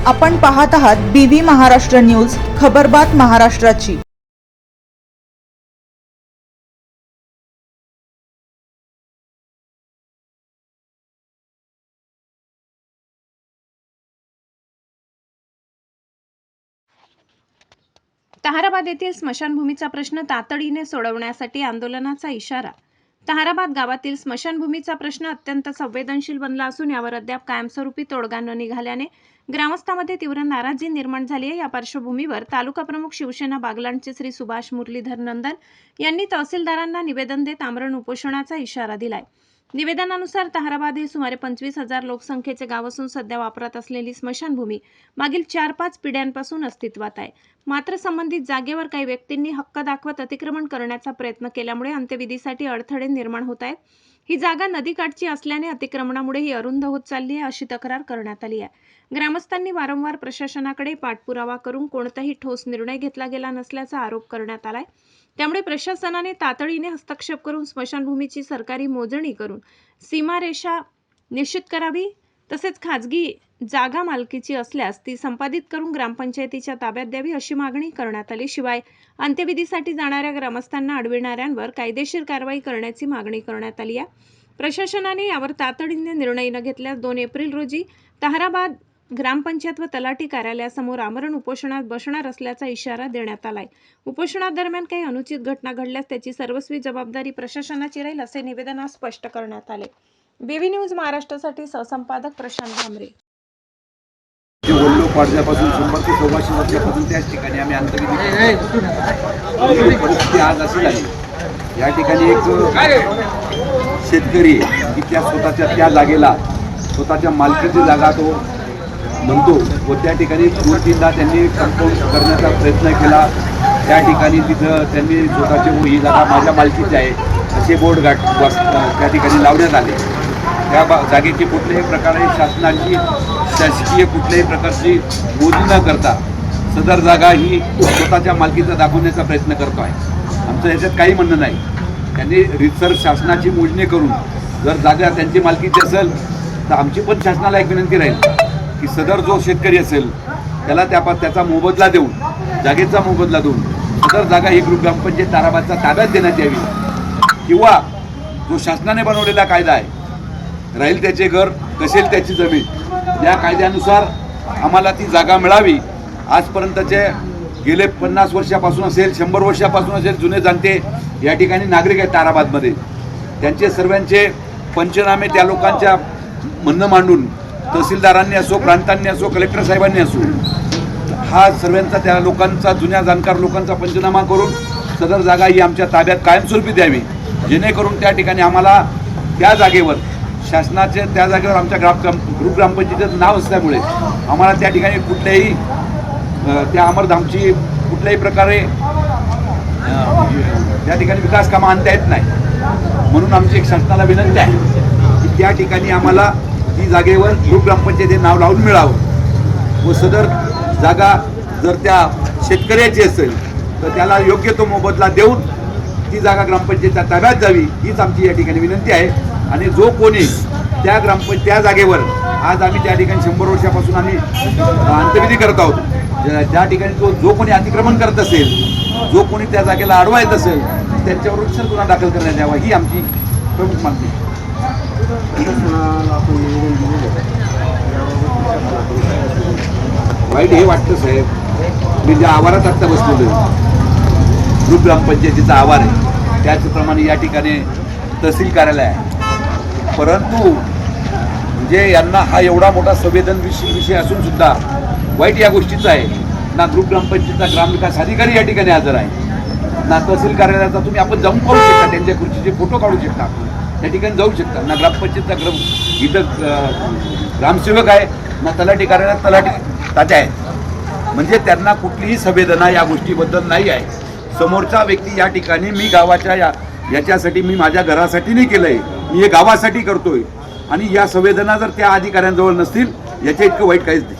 आपण पाहत आहात BV महाराष्ट्र न्यूज, खबरबात महाराष्ट्राची। ताहराबाद येथील स्मशानभूमीचा प्रश्न तातडीने सोडवण्यासाठी आंदोलनाचा इशारा। ताहराबाद गावातील स्मशानभूमीचा प्रश्न अत्यंत संवेदनशील बनला असून यावर अद्याप कायमस्वरूपी तोडगा न निघाल्याने ग्रामस्थांमध्ये तीव्र नाराजी निर्माण झाली आहे। या पार्श्वभूमीवर तालुका प्रमुख शिवसेना बागलाणचे श्री सुभाष मुरलीधर नंदन यांनी तहसीलदारांना निवेदन देत आमरण उपोषणाचा इशारा दिलाय। निवेदनानुसार ताहराबाद हे सुमारे 25,000 लोकसंख्येचे गाव असून सध्या वापरात असलेली स्मशानभूमी मागील 4-5 पिढ्यांपासून अस्तित्वात आहे। मात्र संबंधित जागेवर काही व्यक्तींनी हक्क दाखवत अतिक्रमण करण्याचा प्रयत्न केल्यामुळे अंत्यविधीसाठी अडथळे निर्माण होत आहेत। ही जागा नदीकाठची असल्याने अतिक्रमणामुळे ही अरुंद होत चालली आहे अशी तक्रार करण्यात आली आहे। ग्रामस्थांनी वारंवार प्रशासनाकडे पाठपुरावा करून कोणताही ठोस निर्णय घेतला गेला नसल्याचा आरोप करण्यात आलाय। त्यामुळे प्रशासनाने तातडीने हस्तक्षेप करून स्मशानभूमीची सरकारी मोजणी करून सीमारेषा निश्चित करावी, तसेच खाजगी जागा मालकीची असल्यास ती संपादित करून ग्रामपंचायतीच्या ताब्यात द्यावी अशी मागणी करण्यात आली। शिवाय अंत्यविधीसाठी जाणाऱ्या ग्रामस्थांना अडविणाऱ्यांवर कायदेशीर कारवाई करण्याची मागणी करण्यात आली आहे। प्रशासनाने यावर तातडीने निर्णय न घेतल्यास 2 एप्रिल रोजी ताहराबाद ग्रामपंचायत व तलाठी कार्यालयासमोर आमरण उपोषणात बसणार असल्याचा इशारा देण्यात आलाय। उपोषणादरम्यान काही अनुचित घटना घडल्यास त्याची सर्वस्वी जबाबदारी प्रशासनाची राहील असे निवेदनात स्पष्ट करण्यात आले। BV न्यूज महाराष्ट्रासाठी सहसंपादक प्रशांत भामरे। वल्लो पाडव्यापासून 100 ते 125 वर्षापासून त्याच ठिकाणी आम्ही अंत्यविधी परिस्थिती आज अशी झाली। या ठिकाणी एक शेतकरी की त्या स्वतःच्या जागेला स्वतःच्या मालकीची जागा तो म्हणतो व त्या ठिकाणी 2-3दा त्यांनी कंपाऊंड करण्याचा प्रयत्न केला। त्या ठिकाणी तिथं त्यांनी स्वतःची ही जागा माझ्या मालकीची आहे असे बोर्ड त्या ठिकाणी लावण्यात आले। त्या जागेची कुठल्याही प्रकारे शासकीय कुठल्याही प्रकारची मोजणी न करता सदर जागा ही स्वतःच्या मालकीचा दाखवण्याचा प्रयत्न करतो आहे। आमचं याच्यात काही म्हणणं नाही। त्यांनी रीतसर शासनाची मोजणी करून जर जागा त्यांची मालकीची असेल तर आमची पण शासनाला एक विनंती राहील की सदर जो शेतकरी असेल त्याला त्याचा मोबदला देऊन, जागेचा मोबदला देऊन सदर जागा ही ग्रामपंचायत ताहराबादच्या ताब्यात देण्यात यावी, किंवा जो शासनाने बनवलेला कायदा आहे राहील त्याचे घर कसेल त्याची जमीन या कायद्यानुसार आम्हाला ती जागा मिळावी। आजपर्यंतचे गेले 50 वर्षापासून असेल, 100 वर्षापासून असेल जुने जाणते या ठिकाणी नागरिक आहेत ताहराबादमध्ये, त्यांचे सर्वांचे पंचनामे त्या लोकांच्या म्हणणं मांडून तहसीलदारांनी असो, प्रांतांनी असो, कलेक्टर साहेबांनी असो, हा सर्वांचा त्या लोकांचा जुन्या जाणकार लोकांचा पंचनामा करून सदर जागा ही आमच्या ताब्यात कायमस्वरूपी द्यावी, जेणेकरून त्या ठिकाणी आम्हाला त्या जागेवर शासनाचे त्या जागेवर आमच्या ग्रामपंचायतीचं नाव असल्यामुळे आम्हाला त्या ठिकाणी कुठल्याही त्या अमरधामची कुठल्याही प्रकारे त्या ठिकाणी विकास कामं आणता येत नाही। म्हणून आमची एक शासनाला विनंती आहे की त्या ठिकाणी आम्हाला ती जागेवर ग्रामपंचायतीचे नाव लावून मिळावं व सदर जागा जर त्या शेतकऱ्याची असेल तर त्याला योग्य तो मोबदला देऊन ती जागा ग्रामपंचायतीच्या ताब्यात जावी, हीच आमची या ठिकाणी विनंती आहे। आणि जो कोणी त्या जागेवर आज आम्ही त्या ठिकाणी 100 वर्षापासून आम्ही अंत्यविधी करत आहोत, ज्या ठिकाणी जो कोणी अतिक्रमण करत असेल, जो कोणी त्या जागेला अडवा येत असेल त्यांच्यावर गुन्हा दाखल करण्यात यावा, ही आमची प्रमुख मागणी। वाईट हे वाटतं साहेब, मी ज्या आवारात आत्ता बसलेलो ग्रामपंचायतीचा आवार आहे त्याचप्रमाणे या ठिकाणी तहसील कार्यालय आहे, परंतु म्हणजे यांना हा एवढा मोठा संवेदनशील विषय असून सुद्धा वाईट या गोष्टीचा आहे ना। ग्रामपंचायतीचा ग्रामविकास अधिकारी या ठिकाणी हजर आहे ना, तहसील कार्यालयाचा तुम्ही आपण जाऊन पाहू शकता, त्यांच्या खुर्चीचे फोटो काढू शकता, त्या ठिकाणी जाऊ शकता ना। ग्रामपंचायतचा इथं ग्रामसेवक आहे ना, तलाठी कार्यालयात तलाठी तात्या आहेत, म्हणजे त्यांना कुठलीही संवेदना या गोष्टीबद्दल नाही आहे। समोरचा व्यक्ती या ठिकाणी मी गावाच्या याच्यासाठी मी माझ्या घरासाठी नाही केलंय, मी हे गावासाठी करतोय, आणि या संवेदना जर त्या अधिकाऱ्यांजवळ नसतील याच्या इतकं वाईट काहीच नाही।